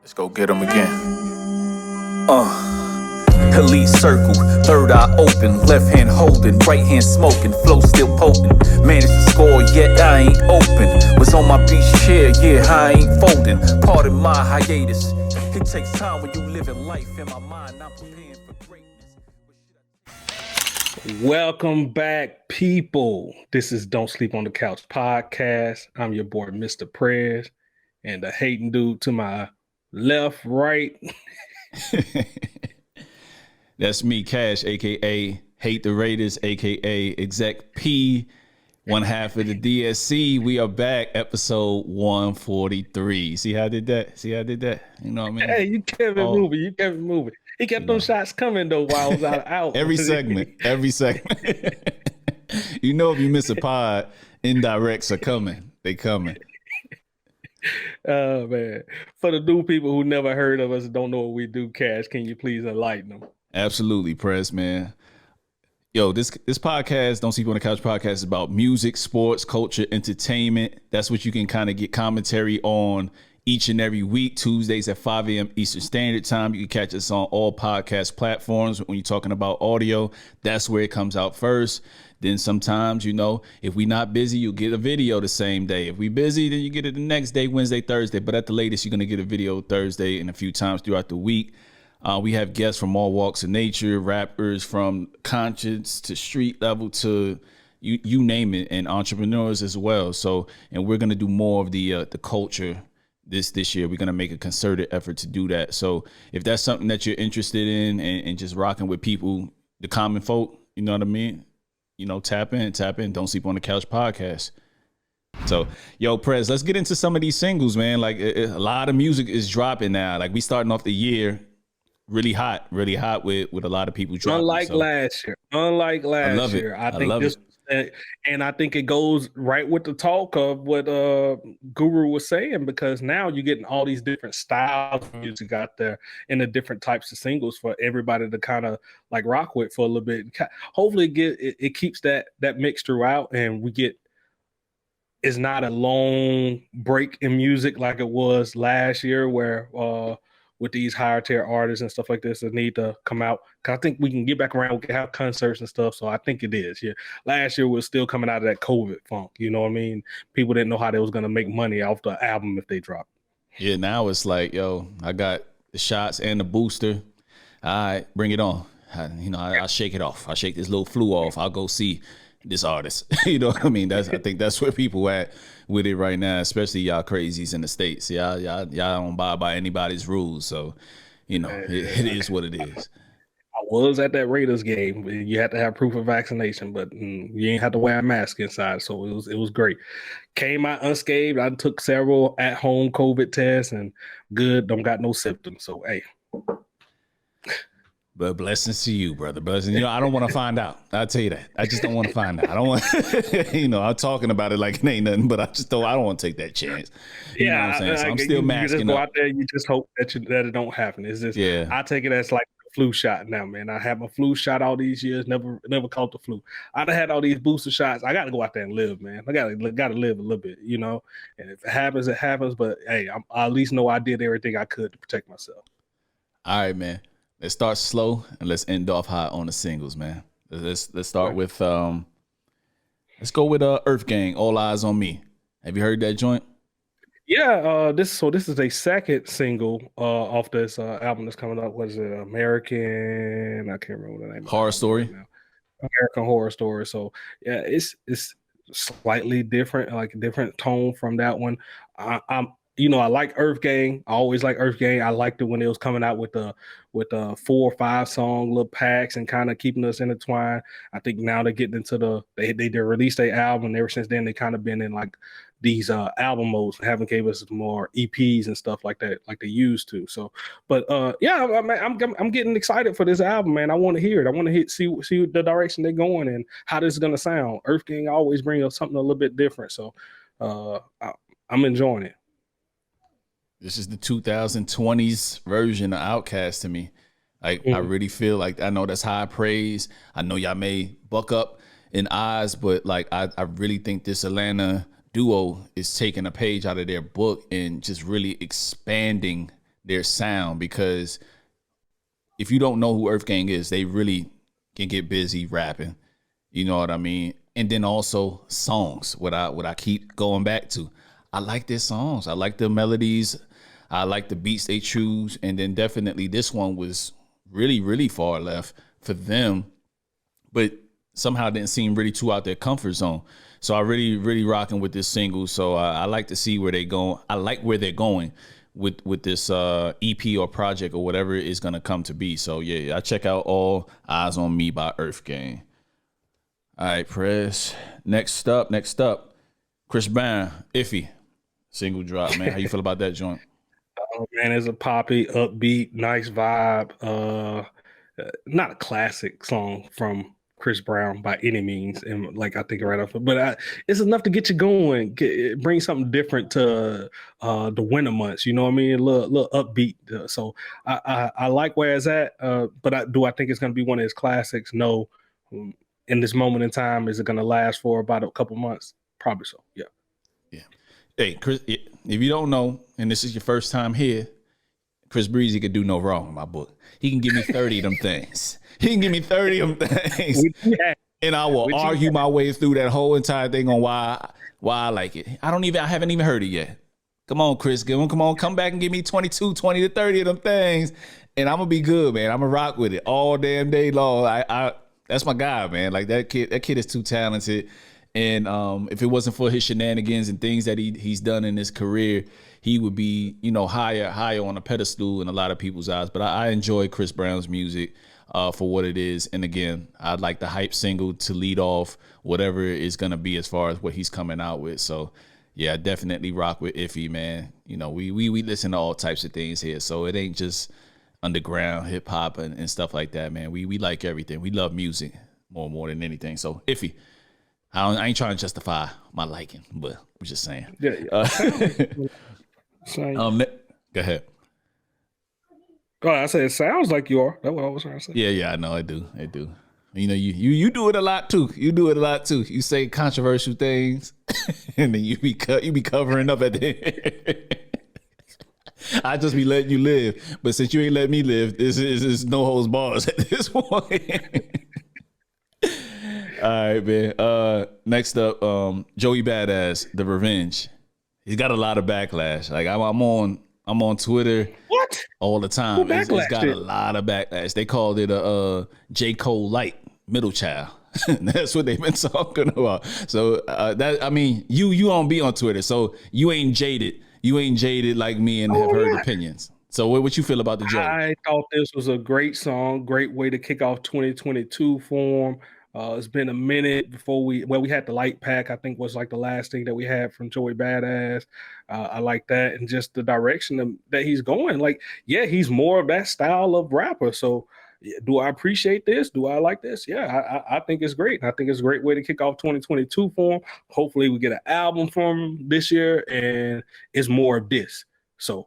Let's go get him again. Elite circle, third eye open, left hand holding, right hand smoking, flow still potent. Managed to score, yet I ain't open. Was on my beach chair, yeah, I ain't folding. Pardon my hiatus. It takes time when you live in life. In my mind, I'm preparing for greatness. Welcome back, people. This is Don't Sleep on the Couch podcast. I'm your boy, Mr. Prez, and the hating dude to my left, right. That's me, Cash, aka Hate the Raiders, aka Exec P, one half of the DSC. We are back, episode 143. See how I did that? You know what I mean? Hey, you kept it moving. He kept them shots coming though while I was out. Every segment. You know, if you miss a pod, indirects are coming. They coming. Oh man! For the new people who never heard of us, don't know what we do, Cash, can you please enlighten them? Absolutely, Press, man. Yo, this podcast, Don't Sleep on the Couch podcast, is about music, sports, culture, entertainment. That's what you can kind of get commentary on each and every week, Tuesdays at 5 a.m. Eastern Standard Time. You can catch us on all podcast platforms. When you're talking about audio, that's where it comes out first. Then sometimes, you know, if we're not busy, you'll get a video the same day. If we're busy, then you get it the next day, Wednesday, Thursday. But at the latest, you're going to get a video Thursday and a few times throughout the week. We have guests from all walks of nature, rappers from conscience to street level to you name it, and entrepreneurs as well. So, and we're going to do more of the culture this year. We're going to make a concerted effort to do that. So if that's something that you're interested in and just rocking with people, the common folk, you know what I mean? You know, tap in. Don't Sleep on the Couch podcast. So, yo, Prez, let's get into some of these singles, man. Like a lot of music is dropping now. Like we starting off the year really hot with a lot of people dropping. Unlike last year, I think this. And I think it goes right with the talk of what Guru was saying, because now you're getting all these different styles of music out there and the different types of singles for everybody to kind of like rock with for a little bit. Hopefully it keeps that mix throughout, and we get it's not a long break in music like it was last year where with these higher tier artists and stuff like this that need to come out. Cause I think we can get back around, we can have concerts and stuff. So I think it is. Yeah. Last year was still coming out of that COVID funk. You know what I mean? People didn't know how they was going to make money off the album if they dropped. Yeah. Now it's like, yo, I got the shots and the booster. All right, bring it on. I shake it off. I shake this little flu off. I'll go see this artist. You know what I mean? I think that's where people at with it right now, especially y'all crazies in the States. Y'all don't abide by anybody's rules. So, you know, it is what it is. I was at that Raiders game. You had to have proof of vaccination, but you ain't have to wear a mask inside. So it was great. Came out unscathed. I took several at-home COVID tests and good. Don't got no symptoms. So, hey. But blessings to you, brother. Blessings. You know, I don't want to find out. I'll tell you that. I just don't want to find out. I don't want, I'm talking about it like it ain't nothing, but I don't want to take that chance. You know what I'm saying? So I'm still masking you just go out there, you just hope that it don't happen. It's just, I take it as like a flu shot now, man. I have a flu shot all these years, never caught the flu. I'd have had all these booster shots. I got to go out there and live, man. I got to live a little bit, you know? And if it happens, it happens. But hey, I at least know I did everything I could to protect myself. All right, man. Let's start slow and let's end off hot on the singles, man. Let's start with let's go with Earthgang, All Eyes on Me. Have you heard that joint? Yeah, this is a second single off this album that's coming up. What is it? American? I can't remember the name. Horror Story. Right, American Horror Story. So yeah, it's slightly different, like a different tone from that one. I like Earthgang. I always like Earthgang. I liked it when it was coming out with the 4 or 5 song little packs and kind of keeping us intertwined. I think now they're getting into they released their album, and ever since then they kind of been in like these album modes, haven't gave us more EPs and stuff like that, like they used to. So, but I'm getting excited for this album, man. I want to hear it. I want to see the direction they're going and how this is gonna sound. Earthgang always brings us something a little bit different, so I'm enjoying it. This is the 2020s version of Outkast to me. Like, I really feel like, I know that's high praise. I know y'all may buck up in eyes, but like, I really think this Atlanta duo is taking a page out of their book and just really expanding their sound, because if you don't know who Earthgang is, they really can get busy rapping. You know what I mean? And then also songs, what I keep going back to. I like their songs. I like the melodies. I like the beats they choose. And then definitely this one was really, really far left for them, but somehow didn't seem really too out their comfort zone. So I really, really rocking with this single. So I like to see where they go. I like where they're going with this EP or project or whatever is going to come to be. So yeah, I check out All Eyes on Me by Earthgang. All right, Press. Next up, Chris Brown, Iffy, single drop, man. How you feel about that joint? Oh man, it's a poppy, upbeat, nice vibe. Not a classic song from Chris Brown by any means, and like I think right off, but it's enough to get you going. Bring something different to the winter months. You know what I mean? A little upbeat. So I like where it's at. But I think it's going to be one of his classics? No. In this moment in time, is it going to last for about a couple months? Probably so. Yeah. Hey, Chris, if you don't know, and this is your first time here, Chris Breezy could do no wrong in my book. He can give me 30 of them things. He can give me 30 of them things. And I will argue my way through that whole entire thing on why I like it. I haven't even heard it yet. Come on, Chris. Come back and give me 20 to 30 of them things. And I'm going to be good, man. I'm going to rock with it all damn day long. That's my guy, man. Like that kid is too talented. And if it wasn't for his shenanigans and things that he's done in his career, he would be, higher on a pedestal in a lot of people's eyes. But I enjoy Chris Brown's music for what it is. And again, I'd like the hype single to lead off whatever is going to be as far as what he's coming out with. So yeah, I definitely rock with Iffy, man. We listen to all types of things here. So it ain't just underground hip hop and stuff like that, man. We like everything. We love music more than anything. So Iffy, I ain't trying to justify my liking, but I'm just saying. Yeah. Go ahead. Oh, I said it sounds like you are. That's what I was trying to say. Yeah, I know, I do. You do it a lot too. You say controversial things, and then you be covering up at the end. I just be letting you live, but since you ain't letting me live, this is no holds bars at this point. All right, man. Next up, Joey Badass, The Revenge. He's got a lot of backlash. Like I'm on Twitter. What? All the time. It's got a lot of backlash. They called it a J. Cole light middle child. That's what they've been talking about. So you don't be on Twitter, so you ain't jaded. You ain't jaded like me and have heard opinions. So what you feel about the joke? I thought this was a great song, great way to kick off 2022 for him. It's been a minute before we had the light pack, I think was like the last thing that we had from Joey Badass. I like that, and just the direction that he's going. Like, yeah, he's more of that style of rapper. So do I appreciate this? Do I like this? Yeah, I think it's great. I think it's a great way to kick off 2022 for him. Hopefully we get an album from him this year, and it's more of this. So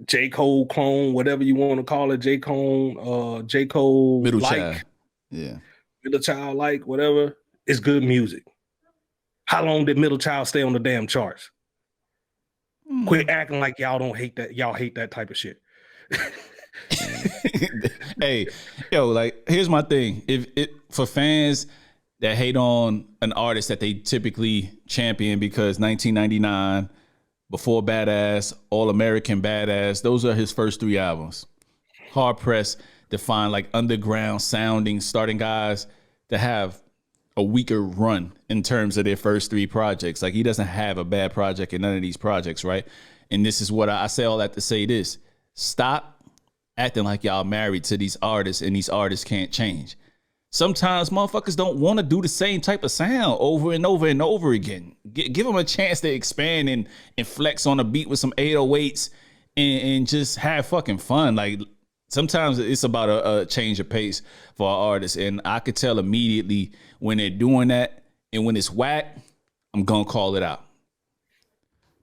J. Cole clone, whatever you want to call it, J. Cole middle like. child. Yeah. Middle Child, like whatever, it's good music. How long did Middle Child stay on the damn charts? Quit acting like y'all don't hate that. Y'all hate that type of shit. Hey, like here's my thing. If for fans that hate on an artist that they typically champion because 1999, Before Badass, All American Badass, those are his first 3 albums. Hard pressed to find like underground sounding starting guys to have a weaker run in terms of their first 3 projects. Like he doesn't have a bad project in none of these projects, right? And this is what I say all that to say this. Stop acting like y'all married to these artists and these artists can't change. Sometimes motherfuckers don't want to do the same type of sound over and over and over again. Give them a chance to expand and flex on a beat with some 808s and just have fucking fun. Like, sometimes it's about a change of pace for our artists. And I could tell immediately when they're doing that, and when it's whack, I'm going to call it out.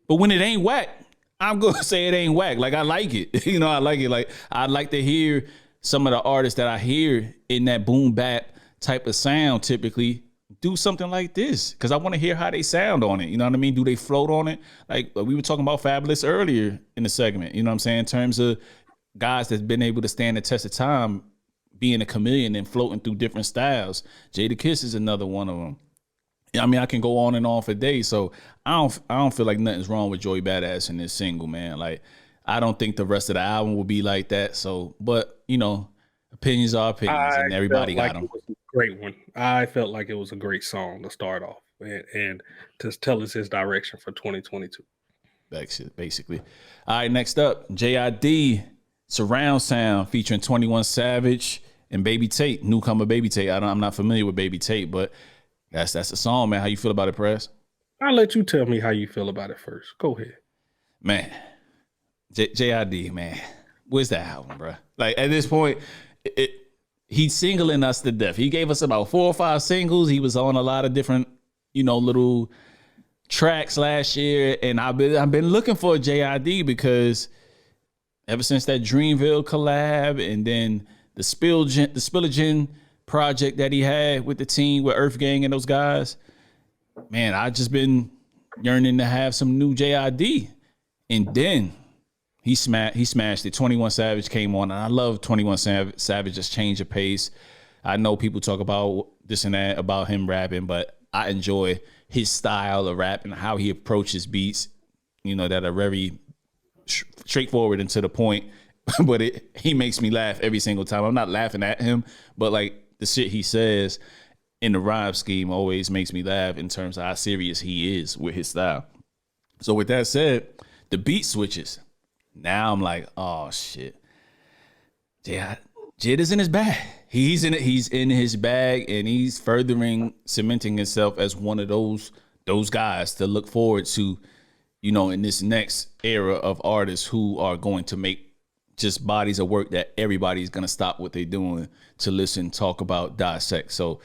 But when it ain't whack, I'm going to say it ain't whack. Like, I like it. I like it. Like, I'd like to hear some of the artists that I hear in that boom bap type of sound typically do something like this because I want to hear how they sound on it. You know what I mean? Do they float on it? Like we were talking about Fabulous earlier in the segment. You know what I'm saying? In terms of guys that's been able to stand the test of time, being a chameleon and floating through different styles. Jadakiss is another one of them. I mean, I can go on and on for days. So I don't feel like nothing's wrong with Joey Badass in this single, man. Like, I don't think the rest of the album will be like that. So, but you know, opinions are opinions, and everybody got them. It was a great one. I felt like it was a great song to start off and to tell us his direction for 2022. Basically. All right, next up, JRD Surround Sound featuring 21 Savage and Baby Tate, newcomer Baby Tate. I'm not familiar with Baby Tate, but that's the song, man. How you feel about it, Press? I'll let you tell me how you feel about it first. Go ahead. Man, JRD, man. Where's that album, bro? Like, at this point, he's singling us to death. He gave us about 4 or 5 singles. He was on a lot of different, you know, little tracks last year. And I've been looking for a JRD because ever since that Dreamville collab and then the Spillagen project that he had with the team, with Earthgang and those guys, man, I just been yearning to have some new JRD. And then he smashed it. 21 Savage came on, and I love 21 Savage's change of pace. I know people talk about this and that about him rapping, but I enjoy his style of rap and how he approaches beats, you know, that are very straightforward and to the point. But he makes me laugh every single time. I'm not laughing at him, but like the shit he says in the rhyme scheme always makes me laugh in terms of how serious he is with his style. So with that said, the beat switches. Now I'm like, oh shit. Yeah, Jid is in his bag. He's in it. He's in his bag, and he's cementing himself as one of those guys to look forward to, you know, in this next era of artists who are going to make just bodies of work that everybody's gonna stop what they're doing to listen, talk about, dissect. So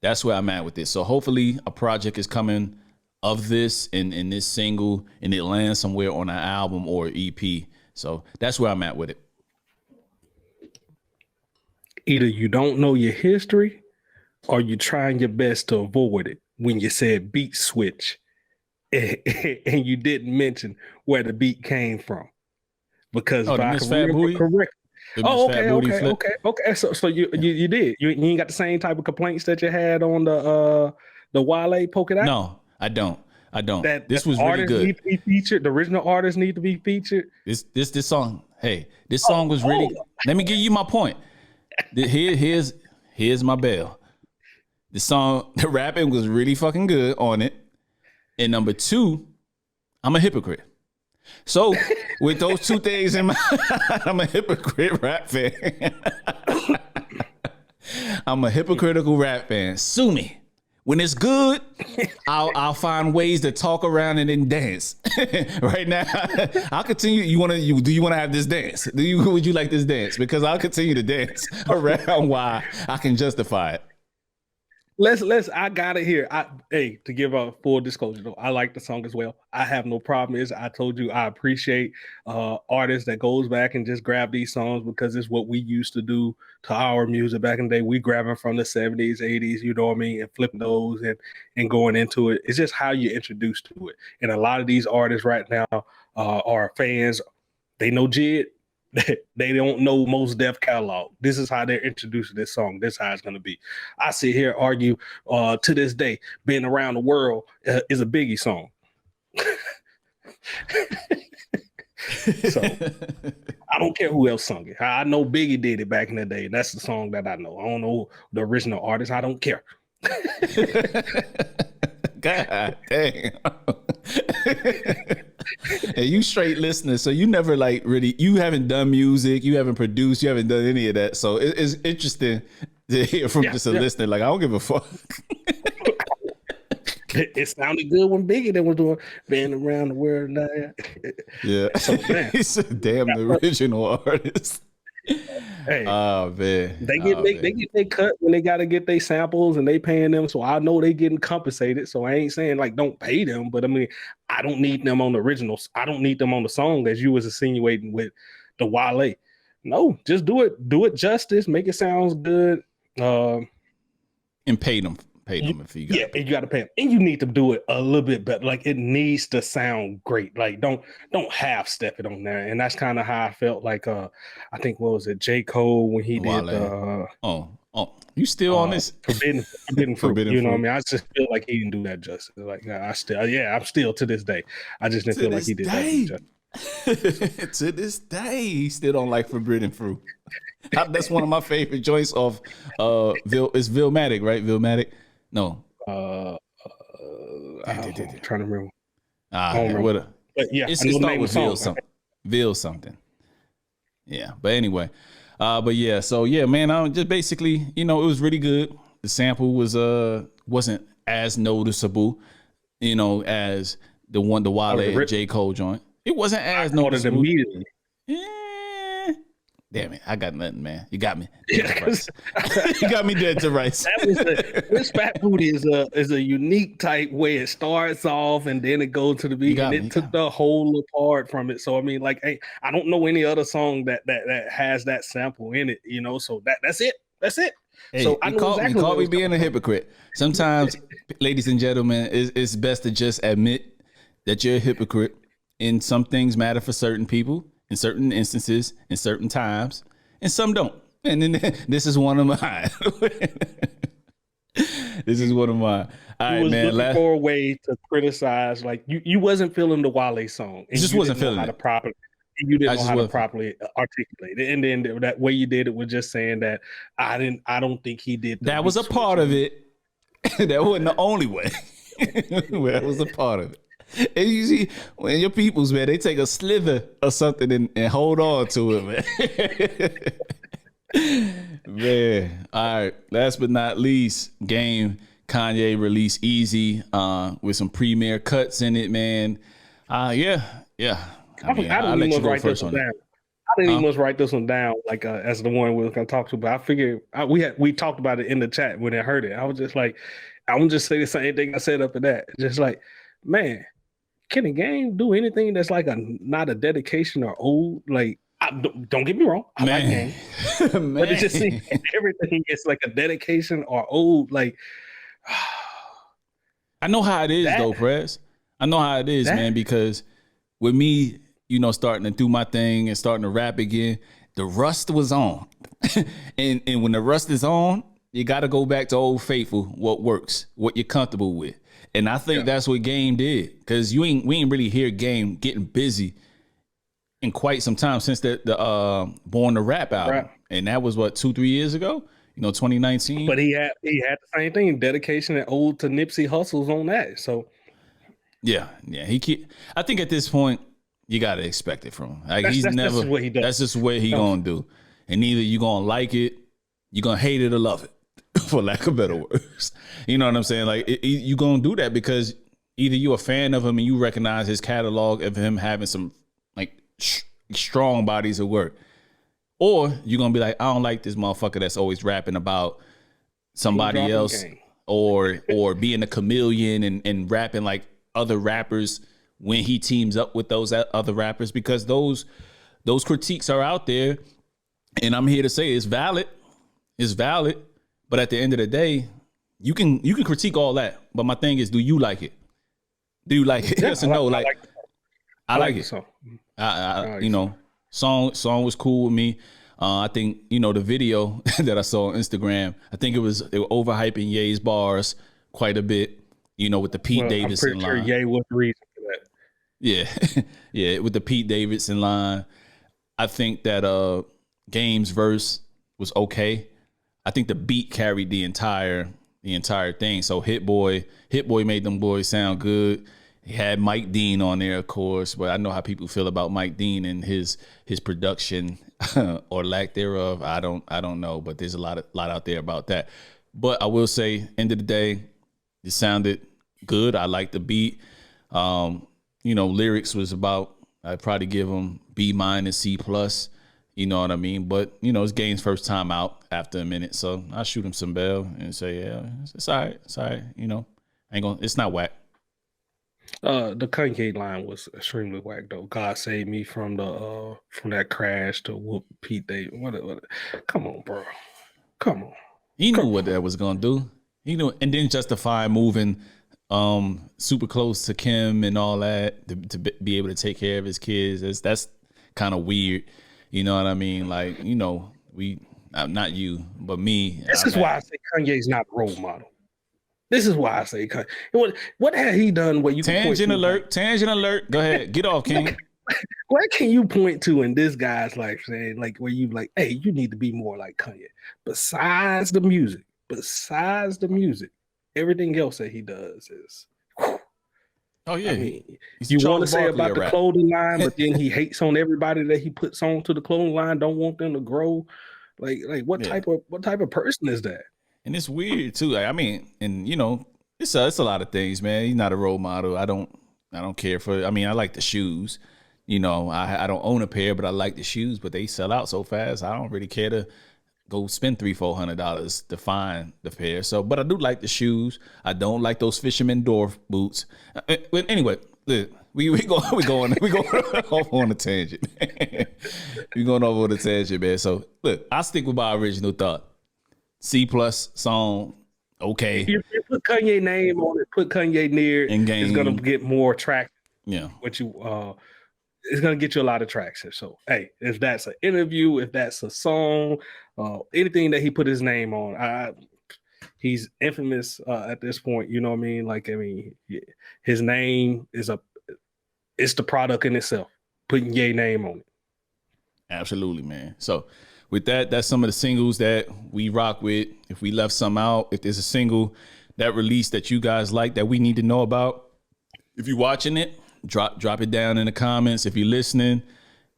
that's where I'm at with this. So hopefully a project is coming of this in this single, and it lands somewhere on an album or EP. So that's where I'm at with it. Either you don't know your history or you're trying your best to avoid it when you said beat switch and you didn't mention where the beat came from. Because if I can remember correctly. Oh, okay. So you did. You ain't got the same type of complaints that you had on the Wale Poke It Out? No, I don't. This was really good. Need to be featured. The original artists need to be featured. This song. Hey, this song was really. Let me give you my point. Here's my bell. The song, the rapping was really fucking good on it. And number 2, I'm a hypocrite. So with those 2 things in mind, I'm a hypocrite rap fan. I'm a hypocritical rap fan. Sue me. When it's good, I'll find ways to talk around and then dance. Right now, I'll continue. Do you want to have this dance? Would you like this dance? Because I'll continue to dance around why I can justify it. I got it here. To give a full disclosure though, I like the song as well. I have no problem. I told you I appreciate artists that goes back and just grab these songs because it's what we used to do to our music back in the day. We grabbing from the 70s, 80s, you know what I mean, and flipping those and going into it. It's just how you introduce to it. And a lot of these artists right now are fans. They know Jid. They don't know Mos Def catalog. This is how they're introduced to this song. This is how it's going to be. I sit here argue to this day, Being Around the World is a Biggie song. So I don't care who else sung it. I know Biggie did it back in the day. That's the song that I know. I don't know the original artist. I don't care. God damn. And you straight listener, so you never you haven't done music, you haven't produced, you haven't done any of that. So it's interesting to hear from just a listener. Like, I don't give a fuck. It sounded good when Biggie was doing Being Around the World. Yeah. So, he's a damn the original artist. Hey, oh man, they get their cut when they got to get their samples and they paying them. So I know they getting compensated. So I ain't saying like don't pay them, but I mean I don't need them on the originals. I don't need them on the song as you was insinuating with the Wale. No, just do it justice, make it sound good, and pay them Pay them if you got. Yeah, and you got to pay them, and you need to do it a little bit better. Like it needs to sound great. Like don't half step it on there. And that's kind of how I felt. Like I think what was it, J. Cole when he did you still on this forbidden fruit? Forbidden you know fruit. what I mean? I just feel like he didn't do that justice. Like I'm still to this day. I just didn't feel like he did that justice. To this day, he still don't like forbidden fruit. That's one of my favorite joints of it's Vilmatic, right? Vilmatic? No. I'm trying to remember. But yeah, it's start with Vil something. Vil something. Yeah, but anyway. But yeah, so yeah, man, I just basically, it was really good. The sample was wasn't as noticeable, as the Wale and J. Cole joint. It wasn't as noticeable. Immediately. Damn it, I got nothing, man. You got me. You got me dead to rights. This Fat Booty is a unique type way it starts off and then it goes to the beat, and it took the whole apart from it. So I mean, like, hey, I don't know any other song that has that sample in it, So that's it. That's it. Hey, so I know you caught me being a hypocrite. Sometimes, ladies and gentlemen, it's best to just admit that you're a hypocrite, and some things matter for certain people. In certain instances, in certain times, and some don't. And then this is one of mine. This is one of mine. All right, man. Looking for a way to criticize, like you wasn't feeling the Wale song. And just wasn't feeling it. You didn't know how to properly articulate it, and then that way you did it was just saying that I don't think he did. That was a part of it. That wasn't the only way. That was a part of it. And you see, when your peoples, man, they take a slither or something and hold on to it, man. Man. All right. Last but not least, Game Kanye released Eazy with some premiere cuts in it, man. Yeah. I didn't even write this one down. I didn't even must write this one down like as the one we were gonna talk to, but I figured we talked about it in the chat when I heard it. I was just like, I would just say the same thing I said up at that. Just like, man. Can a game do anything that's like not a dedication or old? Like, don't get me wrong, I like game, but it just seems everything is like a dedication or old. Like, I know how it is though, Prez. I know how it is, man. Because with me, starting to do my thing and starting to rap again, the rust was on, and when the rust is on, you got to go back to old faithful, what works, what you're comfortable with. And I think that's what Game did, because we ain't really hear Game getting busy in quite some time since the Born to Rap album, and that was what 2-3 years ago, 2019. But he had the same thing, dedication and ode to Nipsey Hussle's on that. So yeah, I think at this point you got to expect it from him. Like that's just what he does. That's just what he gonna do, and either you gonna like it, you gonna hate it or love it. For lack of better words, you know what I'm saying? Like you gonna do that because either you're a fan of him and you recognize his catalog of him having some like strong bodies of work, or you're gonna be like, I don't like this motherfucker that's always rapping about somebody else or being a chameleon and rapping like other rappers when he teams up with those other rappers, because those critiques are out there, and I'm here to say it's valid. It's valid. But at the end of the day, you can critique all that. But my thing is, do you like it? Do you like it? Yes or no? I like it. Song was cool with me. I think, the video that I saw on Instagram, I think they were overhyping Ye's bars quite a bit, with the Pete Davidson line. I'm pretty sure Ye was the reason for that. Yeah. Yeah, with the Pete Davidson line. I think that Game's verse was okay. I think the beat carried the entire thing. So Hit Boy made them boys sound good. He had Mike Dean on there, of course, but I know how people feel about Mike Dean and his production or lack thereof. I don't know, but there's a lot out there about that. But I will say, end of the day, it sounded good. I liked the beat. Lyrics was about, I'd probably give them B-, C+. You know what I mean? But, it's Game's first time out after a minute. So I'll shoot him some bell and say, yeah, it's all right. It's all right. It's not whack. The Kanye line was extremely whack though. God save me from that crash to whoop Pete Davidson. What? Come on, bro. Come on. He knew what that was going to do. You know, and then justify moving super close to Kim and all that to be able to take care of his kids. That's kind of weird. You know what I mean? Like, you know, not you, but me. This is why I say Kanye's not a role model. This is why I say Kanye. What had he done where you tangent alert? Tangent alert. Go ahead, get off, King. What can you point to in this guy's life saying like where you like, hey, you need to be more like Kanye? Besides the music, everything else that he does is. Whew. Oh yeah, I mean, you want to say about the clothing line, but then he hates on everybody that he puts on to the clothing line. Don't want them to grow. Like what type of person is that? And it's weird too. Like, I mean, and you know, it's a lot of things, man. He's not a role model. I don't care for. I mean, I like the shoes. You know, I don't own a pair, but I like the shoes. But they sell out so fast. I don't really care to go spend $300-$400 to find the pair. So, but I do like the shoes. I don't like those fisherman door boots. But anyway, look, we going off on a tangent. We going off on a tangent, man. So look, I stick with my original thought. C+ song, okay. If you put Kanye name on it, put Kanye near, it's gonna get more traction. Yeah, it's gonna get you a lot of traction. So hey, if that's an interview, if that's a song, anything that he put his name on, he's infamous at this point. You know what I mean? Like, I mean, his name it's the product in itself. Putting Ye name on it. Absolutely, man. So with that, that's some of the singles that we rock with. If we left some out, if there's a single that released that you guys like that we need to know about, if you're watching it, drop it down in the comments. If you're listening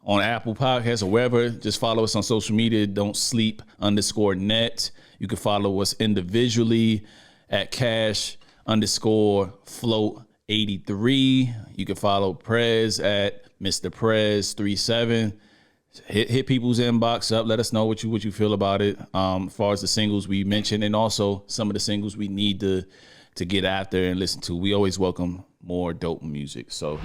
on Apple Podcasts or wherever, just follow us on social media. Don't sleep _net. You can follow us individually at cash_float83. You can follow Prez at Mr. Prez 37. Hit people's inbox up. Let us know what you feel about it. As far as the singles we mentioned, and also some of the singles we need to get after and listen to. We always welcome more dope music. So